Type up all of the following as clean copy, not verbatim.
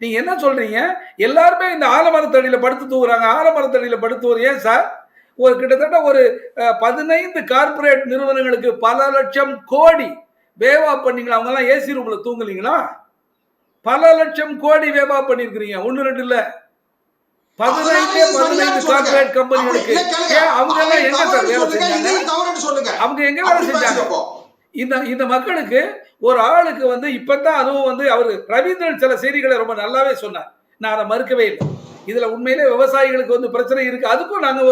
நீங்க என்ன சொல்றீங்க? எல்லாருமே இந்த ஆலமரத்தடியில படுத்து தூங்குறாங்க. ஆலமரத்தடியில படுத்து ஏன் சார்? ஒரு கிட்டத்தட்ட ஒரு 15 கார்ப்பரேட் நிறுவனங்களுக்கு பல லட்சம் கோடி வேவா பண்ணீங்களா? அவங்க எல்லாம் ஏசி ரூம்ல தூங்கலீங்களா? பல லட்சம் கோடி வேவா பண்ணிருக்கீங்க. 1 2 இல்ல. 15 கார்ப்பரேட் கம்பெனிகளுக்கு அவங்க எல்லாம் எங்க சார் வேலை செஞ்சாங்க? அவங்க எங்க வேலை செஞ்சாங்க? இந்த மக்களுக்கு ஒரு ஆளுக்கு வந்து இப்பதான் அதுவும் வந்து அவர் ரவீந்திரன் சில செய்திகளை ரொம்ப நல்லாவே சொன்னார். நான் அதை மறுக்கவே இல்லை. இதுல உண்மையிலே விவசாயிகளுக்கு வந்து பிரச்சனை இருக்கு. அதுக்கும் நாங்க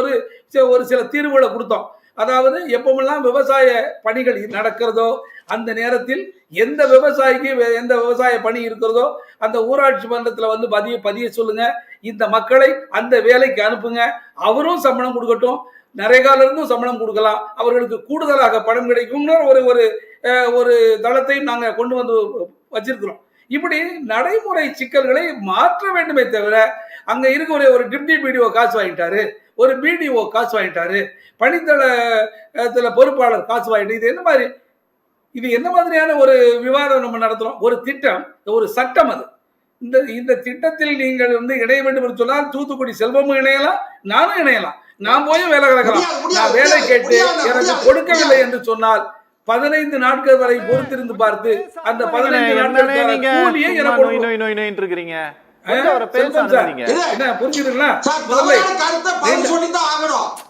ஒரு சில தீர்வுகளை கொடுத்தோம். அதாவது எப்பமெல்லாம் விவசாய பணிகள் நடக்கிறதோ அந்த நேரத்தில் எந்த விவசாயிக்கு எந்த விவசாய பணி இருக்கிறதோ அந்த ஊராட்சி மன்றத்தில் வந்து பதிய சொல்லுங்க. இந்த மக்களை அந்த வேலைக்கு அனுப்புங்க. அவரும் சம்பளம் கொடுக்கட்டும். நரேகால இருந்தும் சம்பளம் கொடுக்கலாம். அவர்களுக்கு கூடுதலாக பணம் கிடைக்கும்னு ஒரு தளத்தையும் நாங்க கொண்டு வந்து வச்சிருக்கிறோம். இப்படி நடைமுறை சிக்கல்களை மாற்ற வேண்டுமே தவிர அங்க இருக்க ஒரு டிப்டி பிடிஓ காசு வாங்கிட்டாரு, ஒரு பிடிஓ காசு வாங்கிட்டாரு, பணித்தள பொறுப்பாளர் காசு வாங்கிட்டு இது என்ன மாதிரியான ஒரு விவாதம் நம்ம நடத்துறோம்? ஒரு திட்டம், ஒரு சட்டம் அது. இந்த திட்டத்தில் நீங்கள் வந்து இணைய வேண்டும் என்று சொன்னால் தூத்துக்குடி செல்வமும் இணையலாம், நானும் இணையலாம். நான் போய் வேலை கிடக்கலாம். நான் வேலை கேட்டு எனக்கு கொடுக்கவில்லை என்று சொன்னால் 15 நாட்கள் வரை பொறுத்திருந்து பார்த்து அந்த 15 நாட்கள் கூலியை எனக்கு இருக்கீங்க. என்ன புரிஞ்சுதுங்களா?